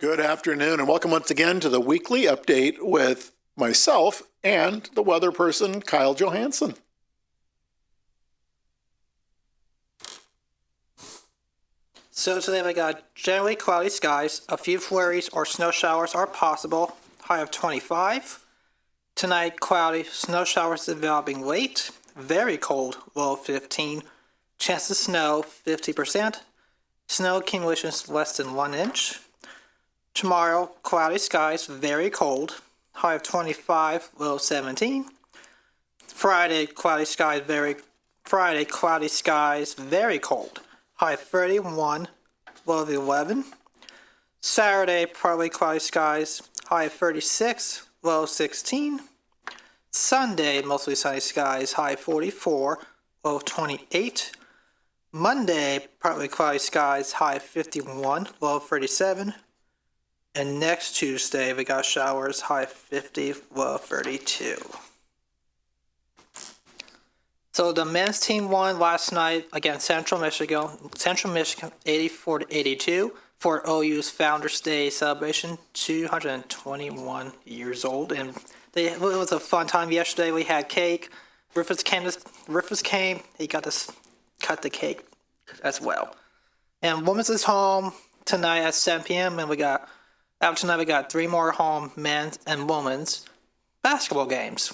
Good afternoon, and welcome once again to the weekly update with myself and the weather person, Kyle Johansson. So today we got generally cloudy skies. A few flurries or snow showers are possible. High of 25. Tonight, cloudy, snow showers developing late. Very cold, low of 15. Chance of snow, 50%. Snow accumulations less than 1 inch. Tomorrow, cloudy skies, very cold. High of 25, low of 17. Friday, cloudy skies, very cold. High of 31, low of 11. Saturday, partly cloudy skies, high of 36, low of 16. Sunday, mostly sunny skies, high of 44, low of 28. Monday, partly cloudy skies, high of 51, low of 37. And next Tuesday, we got showers, high of 50, low of 32. So the men's team won last night against Central Michigan 84-82 for OU's Founders Day celebration, 221 years old. And it was a fun time yesterday. We had cake. Rufus came. He got to cut the cake as well. And women's is home tonight at 7 p.m. And after tonight we got 3 more home men's and women's basketball games.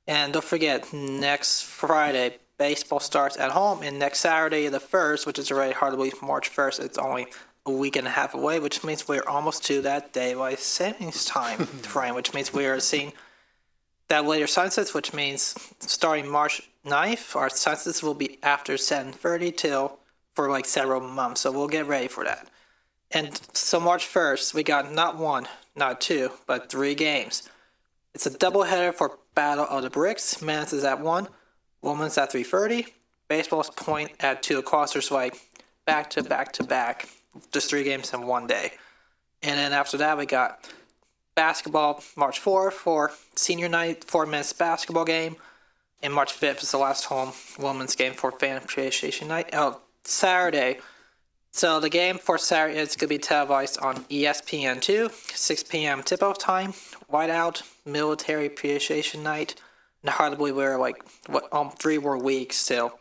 And don't forget, next Friday, baseball starts at home, and next Saturday, the 1st, which is already hardly March 1st, it's only a week and a half away, which means we're almost to that daylight savings time frame, which means we are seeing that later sunsets, which means starting March 9th, our sunsets will be after 7:30 for like several months, so we'll get ready for that. And so March 1st, we got not 1, not 2, but 3 games. It's a doubleheader for Battle of the Bricks. Men's is at 1, women's at 3:30, baseball's point at 2 o'clock. So it's like back to back to back, just 3 games in one day. And then after that, we got basketball March 4th for senior night for men's basketball game, and March 5th is the last home women's game for fan appreciation night. Saturday. So the game for Saturday is going to be televised on ESPN2, 6 p.m. tip-off time. Whiteout, Military Appreciation Night. And hard to believe we're 3 more weeks till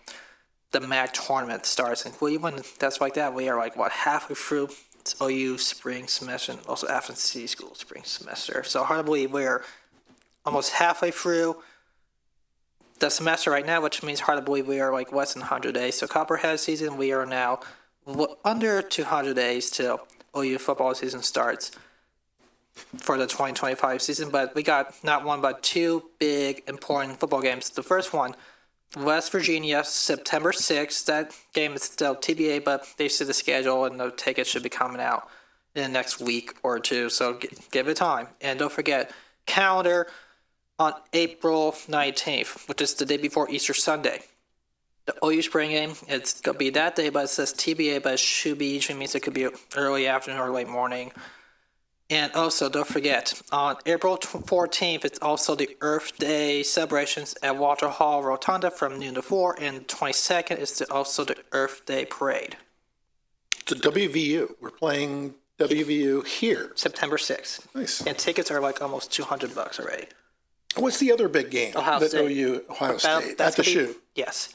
the MAC tournament starts in Cleveland. That's like that. We are halfway through OU spring semester and also Athens City School spring semester. So hard to believe we're almost halfway through the semester right now, which means hard to believe we are less than 100 days. So Copperhead season, we are now under 200 days till OU football season starts for the 2025 season. But we got not 1 but 2 big important football games. The first one, West Virginia, September 6th. That game is still TBA, but they see the schedule and the tickets should be coming out in the next week or 2. So give it time. And don't forget, calendar on April 19th, which is the day before Easter Sunday. The OU spring game, it's going to be that day, but it says TBA, but it should be, usually means it could be early afternoon or late morning. And also, don't forget, on April 14th, it's also the Earth Day celebrations at Walter Hall Rotunda from noon to 4, and 22nd is also the Earth Day parade. The WVU. We're playing WVU here. September 6th. Nice. And tickets are almost $200 already. What's the other big game? Ohio State. Ohio State. At the shoe. Yes.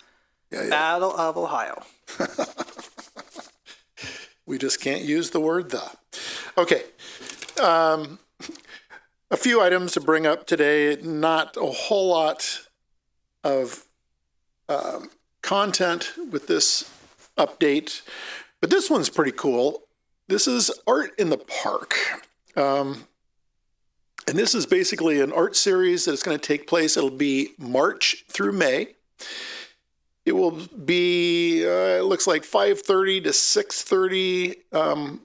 Yeah. Battle of Ohio. We just can't use the word "the." Okay. A few items to bring up today. Not a whole lot of content with this update, but this one's pretty cool. This is Art in the Park. And this is basically an art series that's going to take place. It'll be March through May. It will be, it looks like 5:30 to 6:30.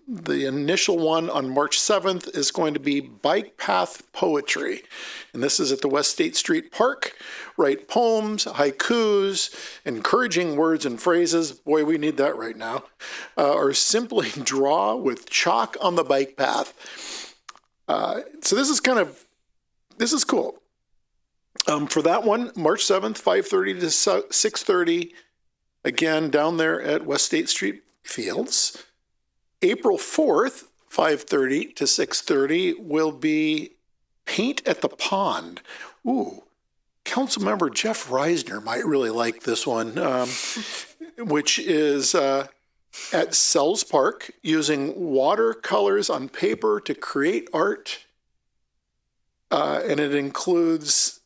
The initial one on March 7th is going to be Bike Path Poetry. And this is at the West State Street Park. Write poems, haikus, encouraging words and phrases. Boy, we need that right now. Or simply draw with chalk on the bike path. So this is cool. For that one, March 7th, 5:30 to 6:30, again, down there at West State Street Fields. April 4th, 5:30 to 6:30 will be Paint at the Pond. Ooh, Councilmember Jeff Reisner might really like this one, which is at Sells Park, using watercolors on paper to create art. And it includes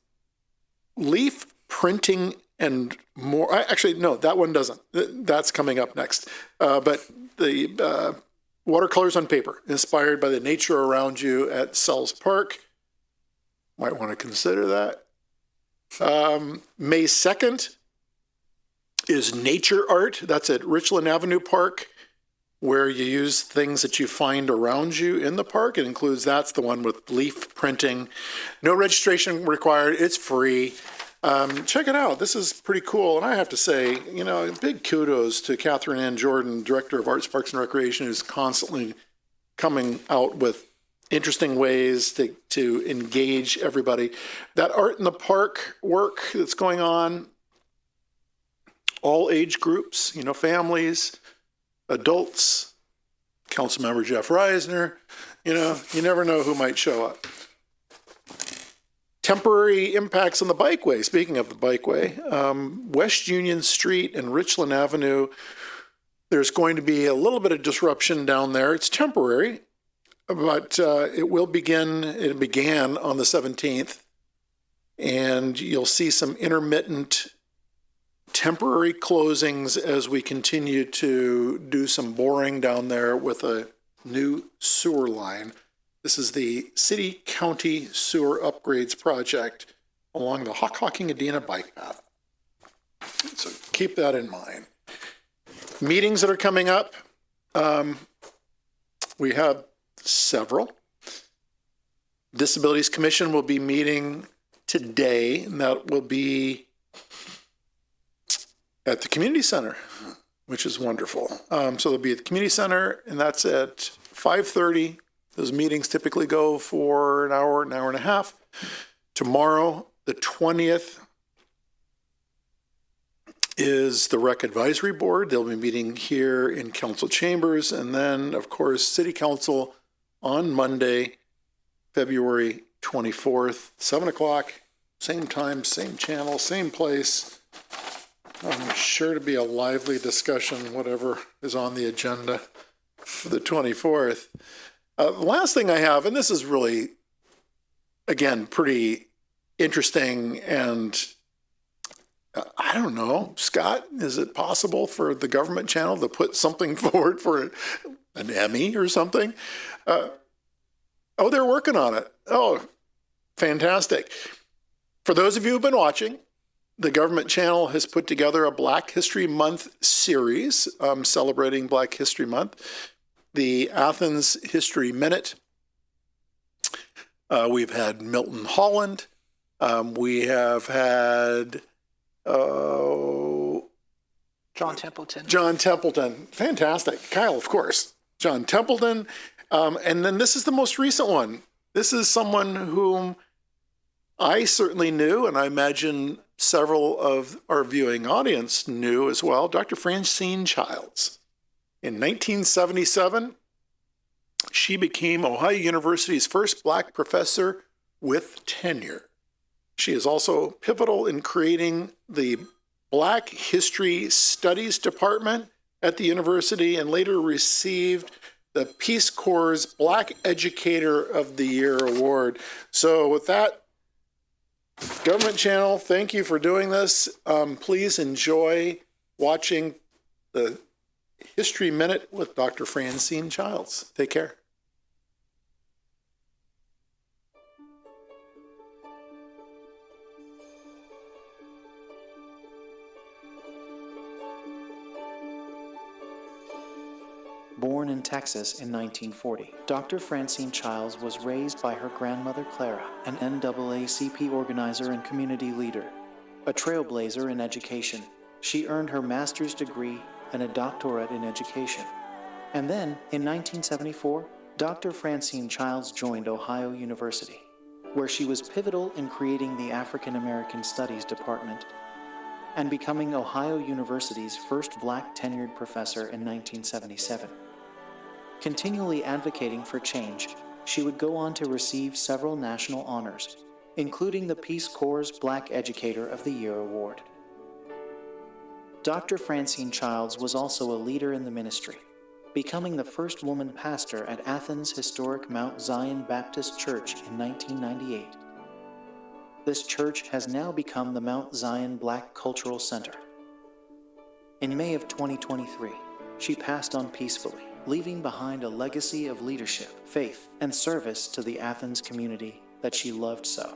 leaf printing and more. Actually, no, that one doesn't. That's coming up next. But the watercolors on paper, inspired by the nature around you at Sells Park. Might want to consider that. May 2nd is nature art. That's at Richland Avenue Park, where you use things that you find around you in the park. It includes, that's the one with leaf printing. No registration required. It's free. Check it out. This is pretty cool. And I have to say, big kudos to Catherine Ann Jordan, Director of Arts, Parks, and Recreation, who's constantly coming out with interesting ways to engage everybody. That Art in the Park work that's going on, all age groups, families, adults, Councilmember Jeff Reisner, you never know who might show up. Temporary impacts on the bikeway. Speaking of the bikeway, West Union Street and Richland Avenue, there's going to be a little bit of disruption down there. It's temporary, but it began on the 17th, and you'll see some intermittent temporary closings as we continue to do some boring down there with a new sewer line. This is the City County Sewer Upgrades Project along the Hockhocking-Adena bike path. So keep that in mind. Meetings that are coming up, we have several. Disabilities Commission will be meeting today, and that will be at the community center, which is wonderful. So they'll be at the community center, and that's at 5:30. Those meetings typically go for an hour and a half. Tomorrow, the 20th, is the Rec Advisory Board. They'll be meeting here in council chambers. And then, of course, City Council on Monday, February 24th, 7 o'clock, same time, same channel, same place. I'm sure to be a lively discussion, whatever is on the agenda for the 24th. The last thing I have, and this is really, again, pretty interesting, and I don't know, Scott, is it possible for the government channel to put something forward for an Emmy or something? Oh, they're working on it. Oh, fantastic. For those of you who've been watching, the government channel has put together a Black History Month series celebrating Black History Month. The Athens History Minute. We've had Milton Holland. We have had John Templeton. John Templeton. Fantastic. Kyle, of course. John Templeton. And then this is the most recent one. This is someone whom I certainly knew, and I imagine several of our viewing audience knew as well, Dr. Francine Childs. In 1977, she became Ohio University's first Black professor with tenure. She is also pivotal in creating the Black History Studies Department at the university, and later received the Peace Corps' Black Educator of the Year award. So with that, government channel, thank you for doing this. Please enjoy watching the History Minute with Dr. Francine Childs. Take care. Born in Texas in 1940, Dr. Francine Childs was raised by her grandmother Clara, an NAACP organizer and community leader. A trailblazer in education, she earned her master's degree and a doctorate in education. And then, in 1974, Dr. Francine Childs joined Ohio University, where she was pivotal in creating the African American Studies Department and becoming Ohio University's first Black tenured professor in 1977. Continually advocating for change, she would go on to receive several national honors, including the Peace Corps' Black Educator of the Year award. Dr. Francine Childs was also a leader in the ministry, becoming the first woman pastor at Athens' historic Mount Zion Baptist Church in 1998. This church has now become the Mount Zion Black Cultural Center. In May of 2023, she passed on peacefully, leaving behind a legacy of leadership, faith, and service to the Athens community that she loved so.